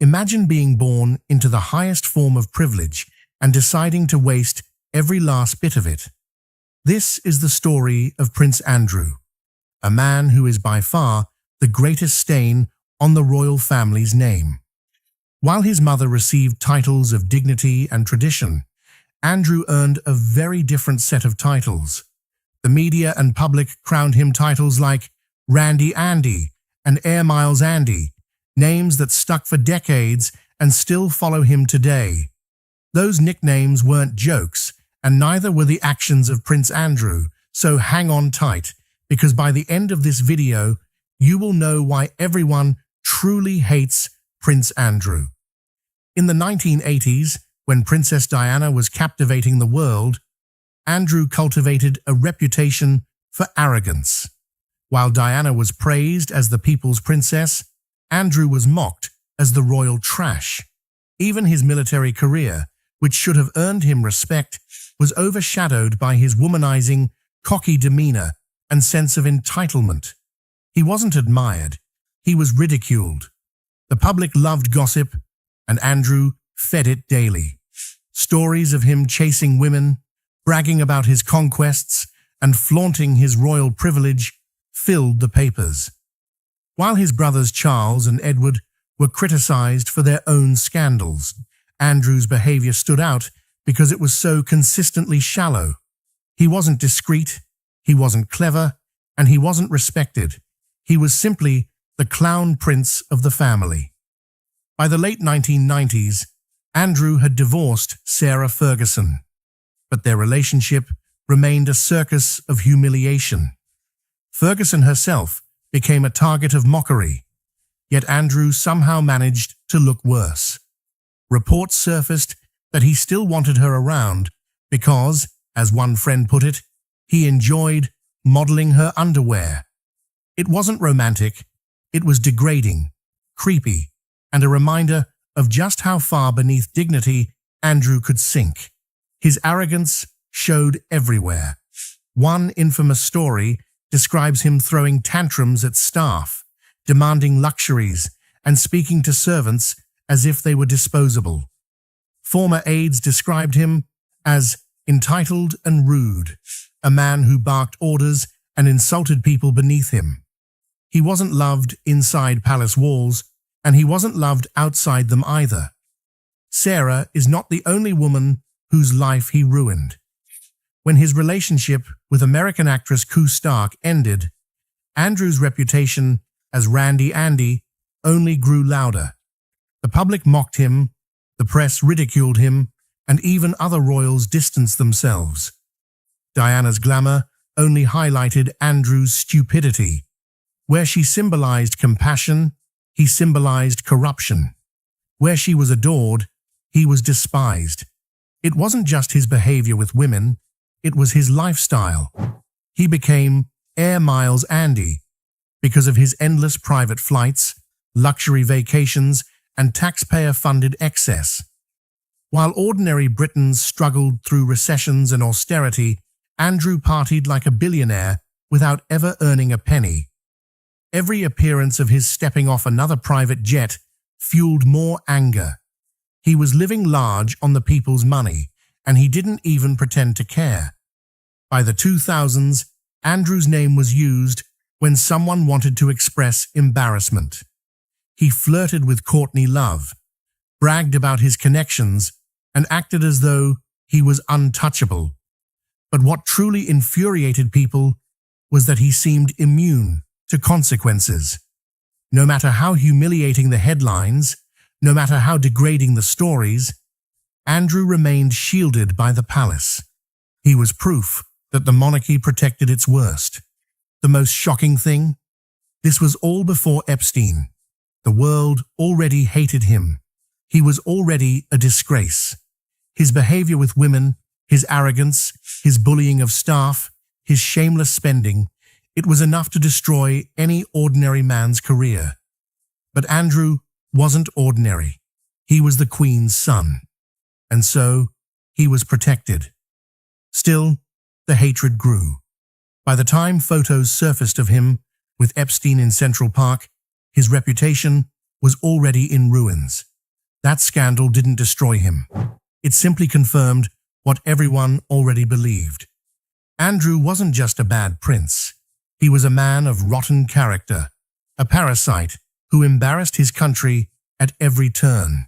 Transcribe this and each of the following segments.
Imagine being born into the highest form of privilege and deciding to waste every last bit of it. This is the story of Prince Andrew, a man who is by far the greatest stain on the royal family's name. While his mother received titles of dignity and tradition, Andrew earned a very different set of titles. The media and public crowned him titles like Randy Andy and Air Miles Andy, names that stuck for decades and still follow him today. Those nicknames weren't jokes, and neither were the actions of Prince Andrew, so hang on tight, because by the end of this video, you will know why everyone truly hates Prince Andrew. In the 1980s, when Princess Diana was captivating the world, Andrew cultivated a reputation for arrogance. While Diana was praised as the people's princess, Andrew was mocked as the royal trash. Even his military career, which should have earned him respect, was overshadowed by his womanizing, cocky demeanor and sense of entitlement. He wasn't admired, he was ridiculed. The public loved gossip, and Andrew fed it daily. Stories of him chasing women, bragging about his conquests, and flaunting his royal privilege filled the papers. While his brothers Charles and Edward were criticized for their own scandals, Andrew's behavior stood out because it was so consistently shallow. He wasn't discreet, he wasn't clever, and he wasn't respected. He was simply the clown prince of the family. By the late 1990s, Andrew had divorced Sarah Ferguson, but their relationship remained a circus of humiliation. Ferguson herself became a target of mockery, yet Andrew somehow managed to look worse. Reports surfaced that he still wanted her around because, as one friend put it, he enjoyed modeling her underwear. It wasn't romantic, it was degrading, creepy, and a reminder of just how far beneath dignity Andrew could sink. His arrogance showed everywhere. One infamous story describes him throwing tantrums at staff, demanding luxuries, and speaking to servants as if they were disposable. Former aides described him as entitled and rude, a man who barked orders and insulted people beneath him. He wasn't loved inside palace walls, and he wasn't loved outside them either. Sarah is not the only woman whose life he ruined. When his relationship with American actress Koo Stark ended, Andrew's reputation as Randy Andy only grew louder. The public mocked him, the press ridiculed him, and even other royals distanced themselves. Diana's glamour only highlighted Andrew's stupidity. Where she symbolized compassion, he symbolized corruption. Where she was adored, he was despised. It wasn't just his behavior with women, it was his lifestyle. He became Air Miles Andy because of his endless private flights, luxury vacations, and taxpayer-funded excess. While ordinary Britons struggled through recessions and austerity, Andrew partied like a billionaire without ever earning a penny. Every appearance of his stepping off another private jet fueled more anger. He was living large on the people's money, and he didn't even pretend to care. By the 2000s, Andrew's name was used when someone wanted to express embarrassment. He flirted with Courtney Love, bragged about his connections, and acted as though he was untouchable. But what truly infuriated people was that he seemed immune to consequences. No matter how humiliating the headlines, no matter how degrading the stories, Andrew remained shielded by the palace. He was proof that the monarchy protected its worst. The most shocking thing? This was all before Epstein. The world already hated him. He was already a disgrace. His behavior with women, his arrogance, his bullying of staff, his shameless spending, it was enough to destroy any ordinary man's career. But Andrew wasn't ordinary. He was the Queen's son. And so, he was protected. Still, the hatred grew. By the time photos surfaced of him with Epstein in Central Park, his reputation was already in ruins. That scandal didn't destroy him. It simply confirmed what everyone already believed. Andrew wasn't just a bad prince. He was a man of rotten character, a parasite who embarrassed his country at every turn.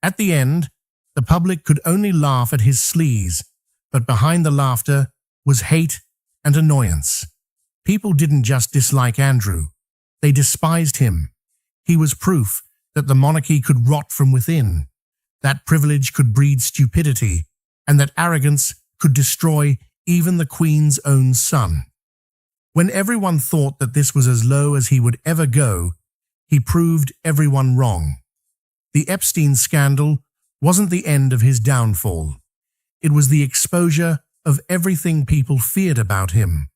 At the end, the public could only laugh at his sleaze, but behind the laughter was hate and annoyance. People didn't just dislike Andrew, they despised him. He was proof that the monarchy could rot from within, that privilege could breed stupidity, and that arrogance could destroy even the Queen's own son. When everyone thought that this was as low as he would ever go, he proved everyone wrong. The Epstein scandal wasn't the end of his downfall. It was the exposure of everything people feared about him.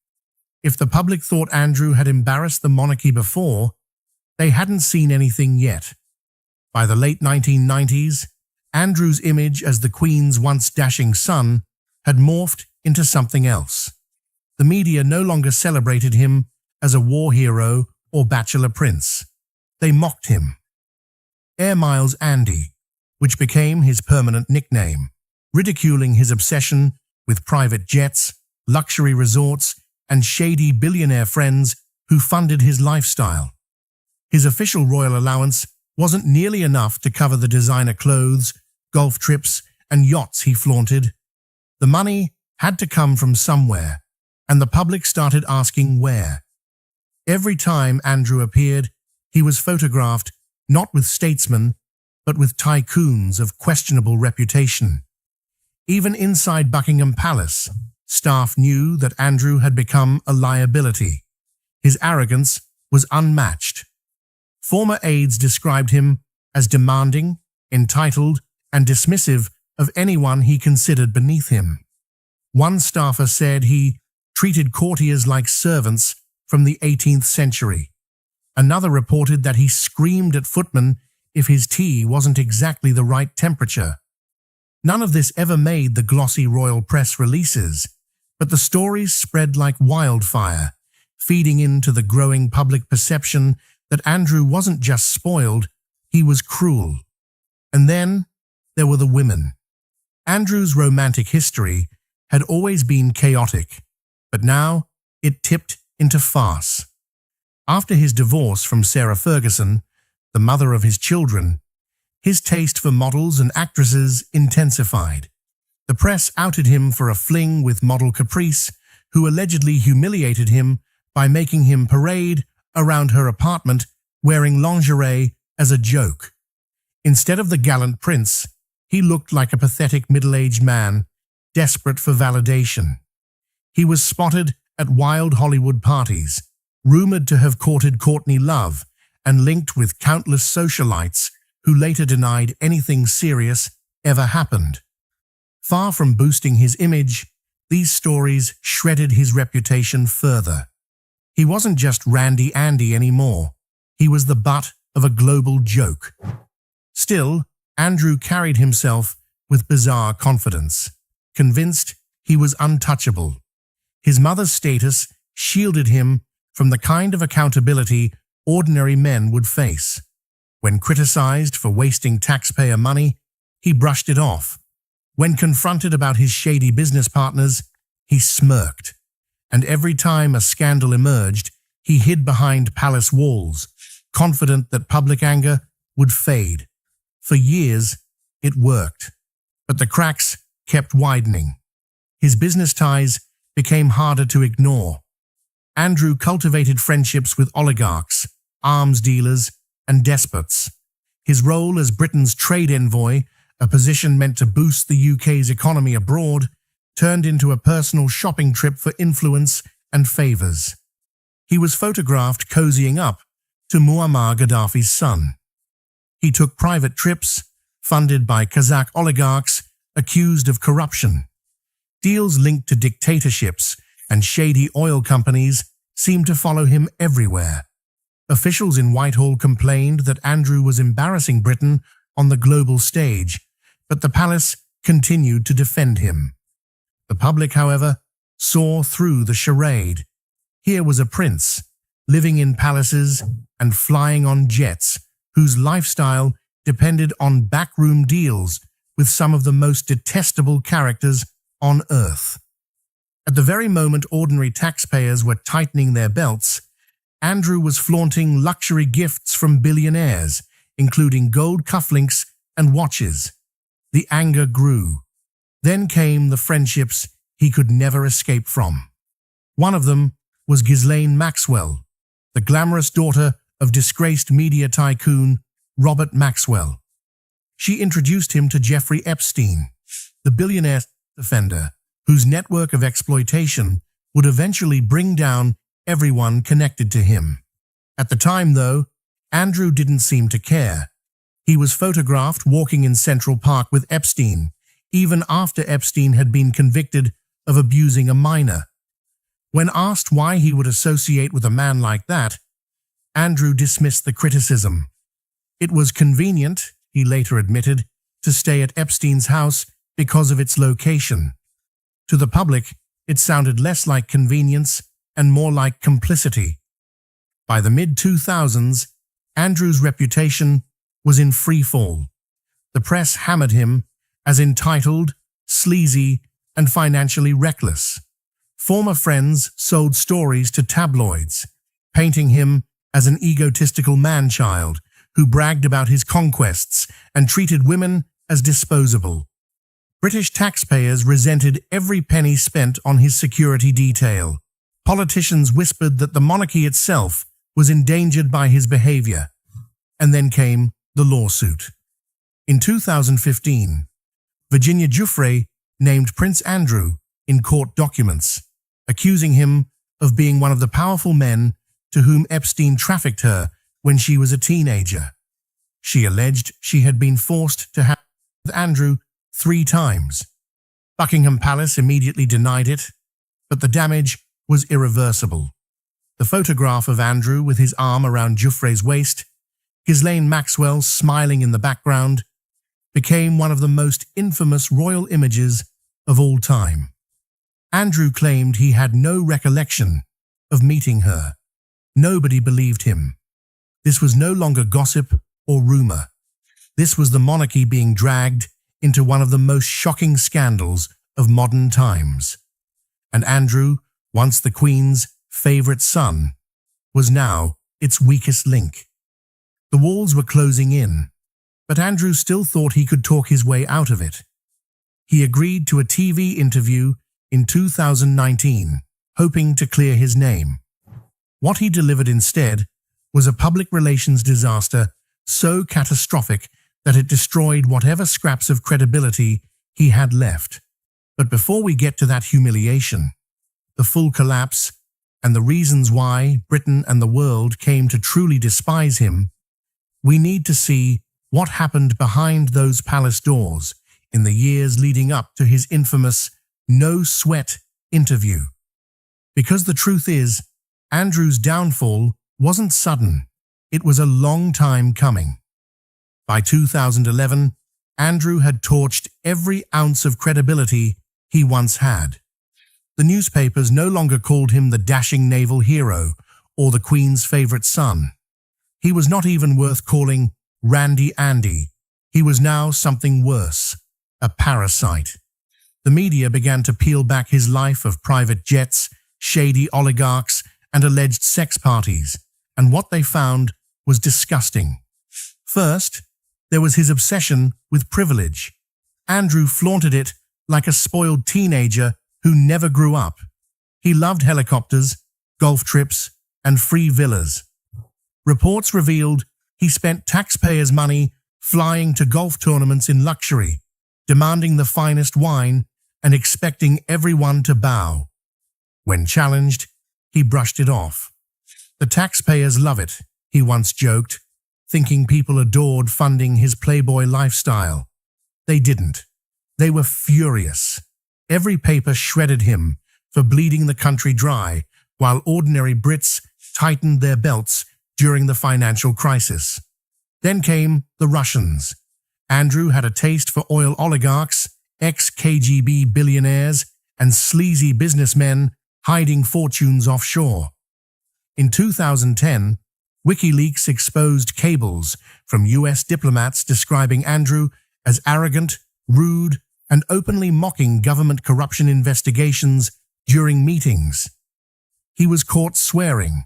If the public thought Andrew had embarrassed the monarchy before, they hadn't seen anything yet. By the late 1990s, Andrew's image as the Queen's once dashing son had morphed into something else. The media no longer celebrated him as a war hero or bachelor prince. They mocked him. Air Miles Andy, which became his permanent nickname, ridiculing his obsession with private jets, luxury resorts, and shady billionaire friends who funded his lifestyle. His official royal allowance wasn't nearly enough to cover the designer clothes, golf trips, and yachts he flaunted. The money had to come from somewhere, and the public started asking where. Every time Andrew appeared, he was photographed not with statesmen, but with tycoons of questionable reputation. Even inside Buckingham Palace, staff knew that Andrew had become a liability. His arrogance was unmatched. Former aides described him as demanding, entitled, and dismissive of anyone he considered beneath him. One staffer said he treated courtiers like servants from the 18th century. Another reported that he screamed at footmen if his tea wasn't exactly the right temperature. None of this ever made the glossy royal press releases, but the stories spread like wildfire, feeding into the growing public perception that Andrew wasn't just spoiled, he was cruel. And then there were the women. Andrew's romantic history had always been chaotic, but now it tipped into farce. After his divorce from Sarah Ferguson, the mother of his children, his taste for models and actresses intensified. The press outed him for a fling with model Caprice, who allegedly humiliated him by making him parade around her apartment wearing lingerie as a joke. Instead of the gallant prince, he looked like a pathetic middle-aged man, desperate for validation. He was spotted at wild Hollywood parties, rumored to have courted Courtney Love, and linked with countless socialites who later denied anything serious ever happened. Far from boosting his image, these stories shredded his reputation further. He wasn't just Randy Andy anymore. He was the butt of a global joke. Still, Andrew carried himself with bizarre confidence, convinced he was untouchable. His mother's status shielded him from the kind of accountability ordinary men would face. When criticized for wasting taxpayer money, he brushed it off. When confronted about his shady business partners, he smirked. And every time a scandal emerged, he hid behind palace walls, confident that public anger would fade. For years, it worked. But the cracks kept widening. His business ties became harder to ignore. Andrew cultivated friendships with oligarchs, arms dealers, and despots. His role as Britain's trade envoy, a position meant to boost the UK's economy abroad, turned into a personal shopping trip for influence and favours. He was photographed cozying up to Muammar Gaddafi's son. He took private trips, funded by Kazakh oligarchs accused of corruption. Deals linked to dictatorships and shady oil companies seemed to follow him everywhere. Officials in Whitehall complained that Andrew was embarrassing Britain on the global stage, but the palace continued to defend him. The public, however, saw through the charade. Here was a prince, living in palaces and flying on jets, whose lifestyle depended on backroom deals with some of the most detestable characters on earth. At the very moment ordinary taxpayers were tightening their belts, Andrew was flaunting luxury gifts from billionaires, including gold cufflinks and watches. The anger grew. Then came the friendships he could never escape from. One of them was Ghislaine Maxwell, the glamorous daughter of disgraced media tycoon Robert Maxwell. She introduced him to Jeffrey Epstein, the billionaire offender, whose network of exploitation would eventually bring down everyone connected to him. At the time, though, Andrew didn't seem to care. He was photographed walking in Central Park with Epstein, even after Epstein had been convicted of abusing a minor. When asked why he would associate with a man like that, Andrew dismissed the criticism. It was convenient, he later admitted, to stay at Epstein's house because of its location. To the public, it sounded less like convenience and more like complicity. By the mid-2000s, Andrew's reputation was in free fall. The press hammered him as entitled, sleazy, and financially reckless. Former friends sold stories to tabloids, painting him as an egotistical man-child who bragged about his conquests and treated women as disposable. British taxpayers resented every penny spent on his security detail. Politicians whispered that the monarchy itself was endangered by his behavior. And then came the lawsuit. In 2015, Virginia Giuffre named Prince Andrew in court documents, accusing him of being one of the powerful men to whom Epstein trafficked her when she was a teenager. She alleged she had been forced to have with Andrew 3 times. Buckingham Palace immediately denied it, but the damage was irreversible. The photograph of Andrew with his arm around Giuffre's waist, Ghislaine Maxwell smiling in the background, became one of the most infamous royal images of all time. Andrew claimed he had no recollection of meeting her. Nobody believed him. This was no longer gossip or rumor. This was the monarchy being dragged into one of the most shocking scandals of modern times. And Andrew, once the Queen's favorite son, was now its weakest link. The walls were closing in, but Andrew still thought he could talk his way out of it. He agreed to a TV interview in 2019, hoping to clear his name. What he delivered instead was a public relations disaster so catastrophic that it destroyed whatever scraps of credibility he had left. But before we get to that humiliation, the full collapse, and the reasons why Britain and the world came to truly despise him, we need to see what happened behind those palace doors in the years leading up to his infamous no-sweat interview. Because the truth is, Andrew's downfall wasn't sudden. It was a long time coming. By 2011, Andrew had torched every ounce of credibility he once had. The newspapers no longer called him the dashing naval hero or the Queen's favorite son. He was not even worth calling Randy Andy. He was now something worse, a parasite. The media began to peel back his life of private jets, shady oligarchs, and alleged sex parties, and what they found was disgusting. First, there was his obsession with privilege. Andrew flaunted it like a spoiled teenager who never grew up. He loved helicopters, golf trips, and free villas. Reports revealed he spent taxpayers' money flying to golf tournaments in luxury, demanding the finest wine and expecting everyone to bow. When challenged, he brushed it off. The taxpayers love it, he once joked, thinking people adored funding his playboy lifestyle. They didn't. They were furious. Every paper shredded him for bleeding the country dry, while ordinary Brits tightened their belts during the financial crisis. Then came the Russians. Andrew had a taste for oil oligarchs, ex-KGB billionaires, and sleazy businessmen hiding fortunes offshore. In 2010, WikiLeaks exposed cables from US diplomats describing Andrew as arrogant, rude, and openly mocking government corruption investigations during meetings. He was caught swearing,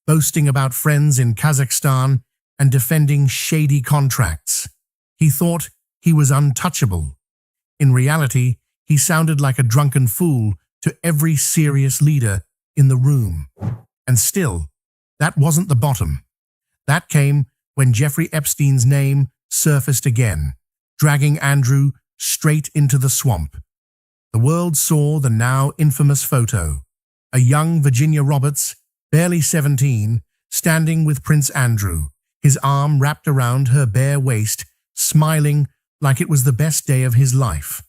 boasting about friends in Kazakhstan, and defending shady contracts. He thought he was untouchable. In reality, he sounded like a drunken fool to every serious leader in the room. And still, that wasn't the bottom. That came when Jeffrey Epstein's name surfaced again, dragging Andrew straight into the swamp. The world saw the now infamous photo. A young Virginia Roberts, barely 17, standing with Prince Andrew, his arm wrapped around her bare waist, smiling like it was the best day of his life.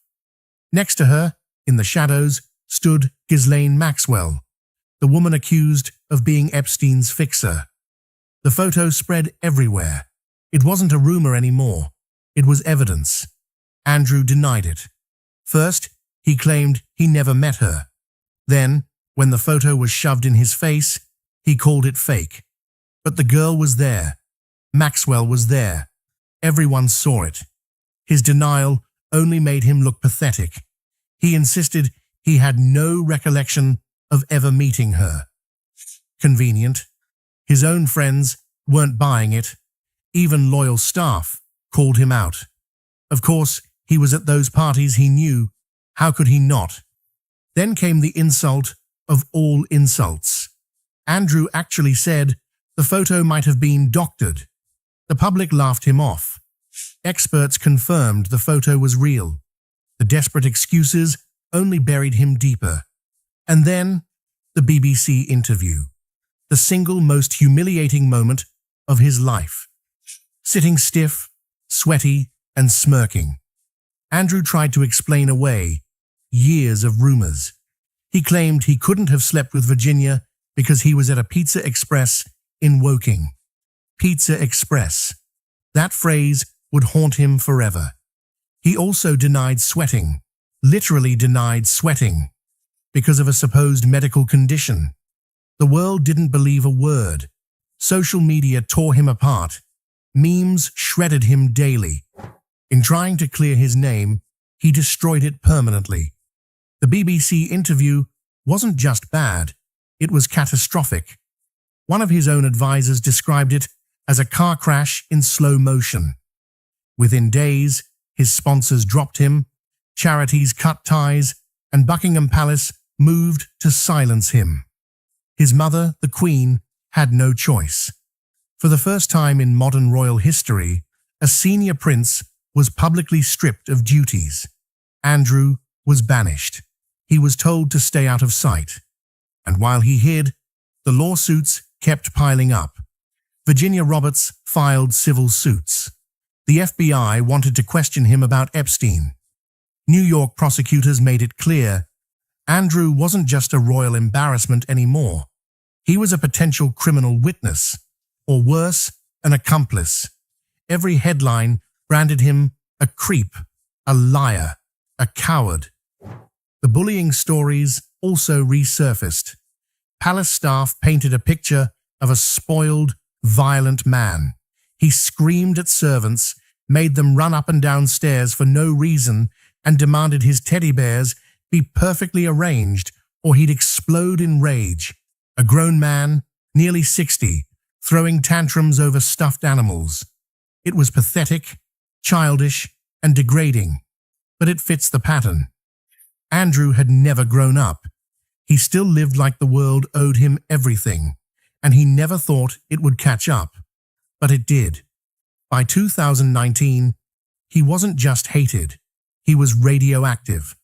Next to her, in the shadows, stood Ghislaine Maxwell, the woman accused of being Epstein's fixer. The photo spread everywhere. It wasn't a rumor anymore. It was evidence. Andrew denied it. First, he claimed he never met her. Then, when the photo was shoved in his face, he called it fake. But the girl was there. Maxwell was there. Everyone saw it. His denial only made him look pathetic. He insisted he had no recollection of ever meeting her. Convenient. His own friends weren't buying it. Even loyal staff called him out. Of course, he was at those parties he knew. How could he not? Then came the insult of all insults. Andrew actually said the photo might have been doctored. The public laughed him off. Experts confirmed the photo was real. The desperate excuses only buried him deeper. And then, the BBC interview. The single most humiliating moment of his life. Sitting stiff, sweaty, and smirking, Andrew tried to explain away years of rumors. He claimed he couldn't have slept with Virginia because he was at a Pizza Express in Woking. Pizza Express. That phrase would haunt him forever. He also denied sweating, literally denied sweating, because of a supposed medical condition. The world didn't believe a word. Social media tore him apart. Memes shredded him daily. In trying to clear his name, he destroyed it permanently. The BBC interview wasn't just bad, it was catastrophic. One of his own advisors described it as a car crash in slow motion. Within days, his sponsors dropped him, charities cut ties, and Buckingham Palace moved to silence him. His mother, the Queen, had no choice. For the first time in modern royal history, a senior prince was publicly stripped of duties. Andrew was banished. He was told to stay out of sight. And while he hid, the lawsuits kept piling up. Virginia Roberts filed civil suits. The FBI wanted to question him about Epstein. New York prosecutors made it clear Andrew wasn't just a royal embarrassment anymore. He was a potential criminal witness, or worse, an accomplice. Every headline branded him a creep, a liar, a coward. The bullying stories also resurfaced. Palace staff painted a picture of a spoiled, violent man. He screamed at servants, made them run up and down stairs for no reason, and demanded his teddy bears be perfectly arranged or he'd explode in rage. A grown man, nearly 60, throwing tantrums over stuffed animals. It was pathetic, childish, and degrading, but it fits the pattern. Andrew had never grown up. He still lived like the world owed him everything, and he never thought it would catch up. But it did. By 2019, he wasn't just hated, he was radioactive.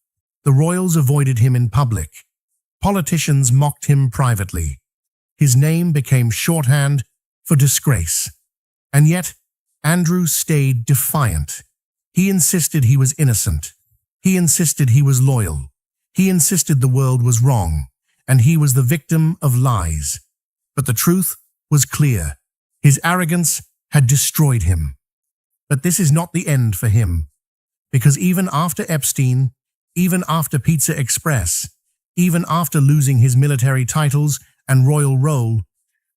The royals avoided him in public. Politicians mocked him privately. His name became shorthand for disgrace. And yet, Andrew stayed defiant. He insisted he was innocent. He insisted he was loyal. He insisted the world was wrong, and he was the victim of lies. But the truth was clear. His arrogance had destroyed him. But this is not the end for him. Because even after Epstein, even after Pizza Express, even after losing his military titles and royal role,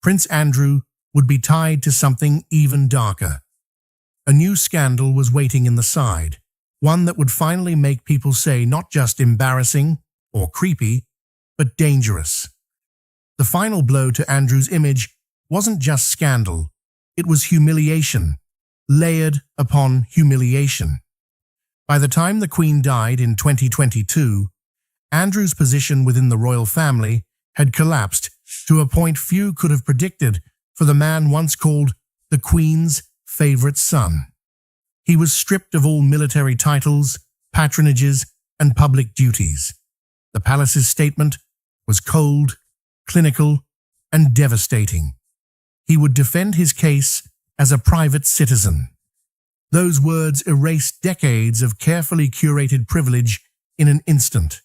Prince Andrew would be tied to something even darker. A new scandal was waiting in the side, one that would finally make people say not just embarrassing or creepy, but dangerous. The final blow to Andrew's image wasn't just scandal, it was humiliation, layered upon humiliation. By the time the Queen died in 2022, Andrew's position within the royal family had collapsed to a point few could have predicted for the man once called the Queen's favorite son. He was stripped of all military titles, patronages, and public duties. The palace's statement was cold, clinical, and devastating. He would defend his case as a private citizen. Those words erased decades of carefully curated privilege in an instant.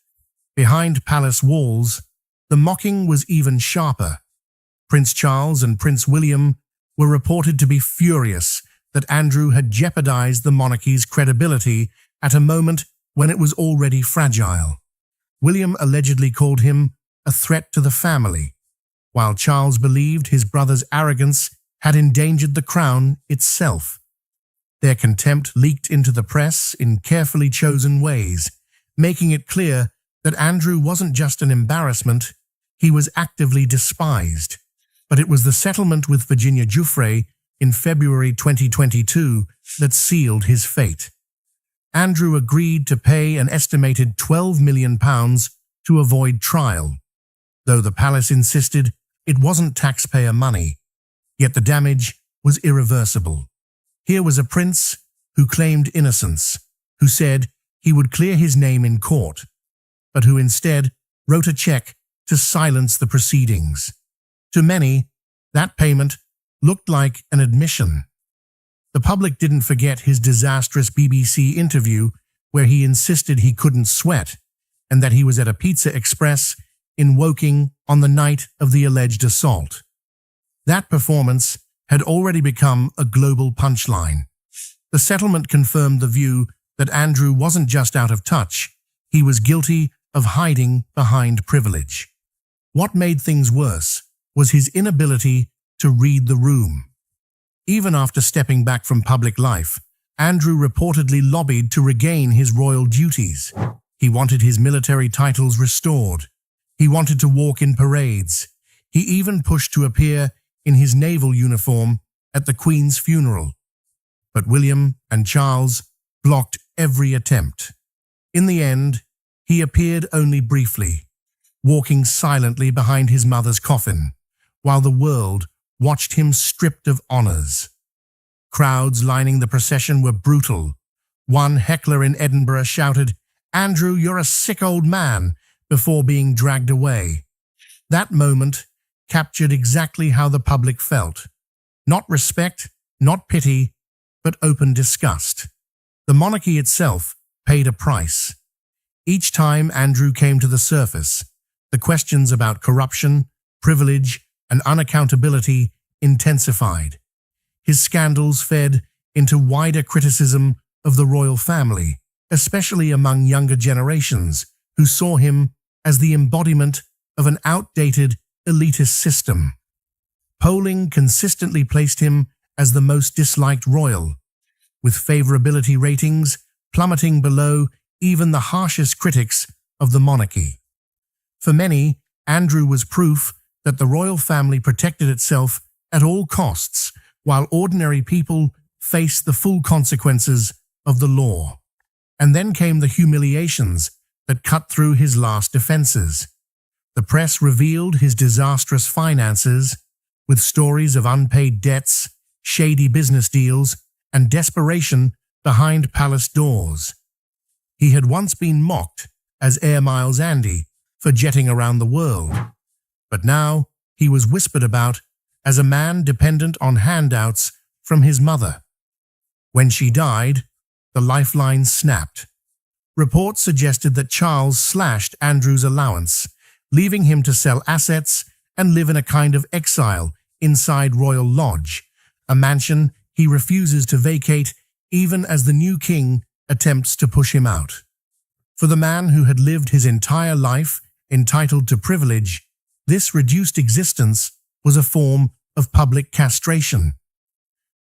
Behind palace walls, the mocking was even sharper. Prince Charles and Prince William were reported to be furious that Andrew had jeopardized the monarchy's credibility at a moment when it was already fragile. William allegedly called him a threat to the family, while Charles believed his brother's arrogance had endangered the crown itself. Their contempt leaked into the press in carefully chosen ways, making it clear that Andrew wasn't just an embarrassment, he was actively despised. But it was the settlement with Virginia Giuffre in February 2022 that sealed his fate. Andrew agreed to pay an estimated £12 million to avoid trial, though the palace insisted it wasn't taxpayer money. Yet the damage was irreversible. Here was a prince who claimed innocence, who said he would clear his name in court, but who instead wrote a check to silence the proceedings. To many, that payment looked like an admission. The public didn't forget his disastrous BBC interview where he insisted he couldn't sweat and that he was at a Pizza Express in Woking on the night of the alleged assault. That performance had already become a global punchline. The settlement confirmed the view that Andrew wasn't just out of touch, he was guilty of hiding behind privilege. What made things worse was his inability to read the room. Even after stepping back from public life, Andrew reportedly lobbied to regain his royal duties. He wanted his military titles restored. He wanted to walk in parades. He even pushed to appear in his naval uniform at the Queen's funeral. But William and Charles blocked every attempt. In the end, he appeared only briefly, walking silently behind his mother's coffin, while the world watched him stripped of honors. Crowds lining the procession were brutal. One heckler in Edinburgh shouted, "Andrew, you're a sick old man," before being dragged away. That moment captured exactly how the public felt. Not respect, not pity, but open disgust. The monarchy itself paid a price. Each time Andrew came to the surface, the questions about corruption, privilege, and unaccountability intensified. His scandals fed into wider criticism of the royal family, especially among younger generations who saw him as the embodiment of an outdated, elitist system. Polling consistently placed him as the most disliked royal, with favorability ratings plummeting below even the harshest critics of the monarchy. For many, Andrew was proof that the royal family protected itself at all costs, while ordinary people faced the full consequences of the law. And then came the humiliations that cut through his last defenses. The press revealed his disastrous finances, with stories of unpaid debts, shady business deals, and desperation behind palace doors. He had once been mocked as Air Miles Andy for jetting around the world, but now he was whispered about as a man dependent on handouts from his mother. When she died, the lifeline snapped. Reports suggested that Charles slashed Andrew's allowance, leaving him to sell assets and live in a kind of exile inside Royal Lodge, a mansion he refuses to vacate even as the new king attempts to push him out. For the man who had lived his entire life entitled to privilege, this reduced existence was a form of public castration.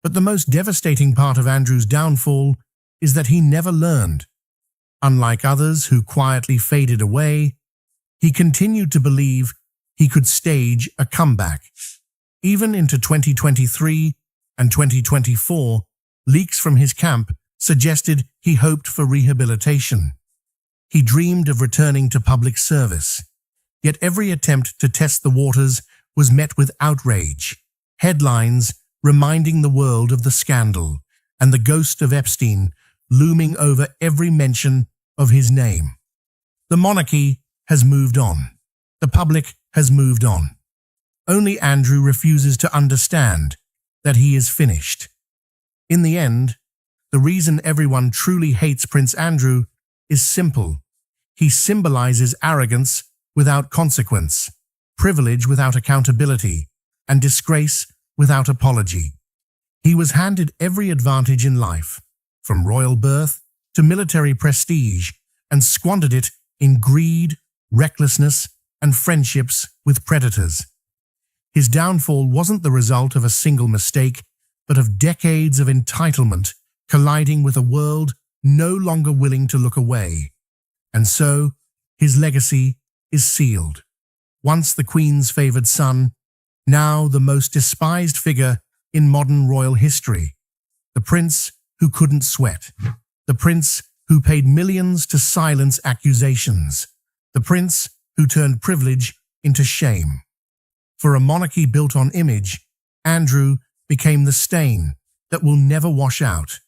But the most devastating part of Andrew's downfall is that he never learned. Unlike others who quietly faded away, he continued to believe he could stage a comeback. Even into 2023 and 2024, leaks from his camp suggested he hoped for rehabilitation. He dreamed of returning to public service. Yet every attempt to test the waters was met with outrage, headlines reminding the world of the scandal, and the ghost of Epstein looming over every mention of his name. The monarchy has moved on. The public has moved on. Only Andrew refuses to understand that he is finished. In the end, the reason everyone truly hates Prince Andrew is simple. He symbolizes arrogance without consequence, privilege without accountability, and disgrace without apology. He was handed every advantage in life, from royal birth to military prestige, and squandered it in greed, recklessness, and friendships with predators. His downfall wasn't the result of a single mistake, but of decades of entitlement colliding with a world no longer willing to look away. And so, his legacy is sealed. Once the Queen's favored son, now the most despised figure in modern royal history. The prince who couldn't sweat. The prince who paid millions to silence accusations. The prince who turned privilege into shame. For a monarchy built on image, Andrew became the stain that will never wash out.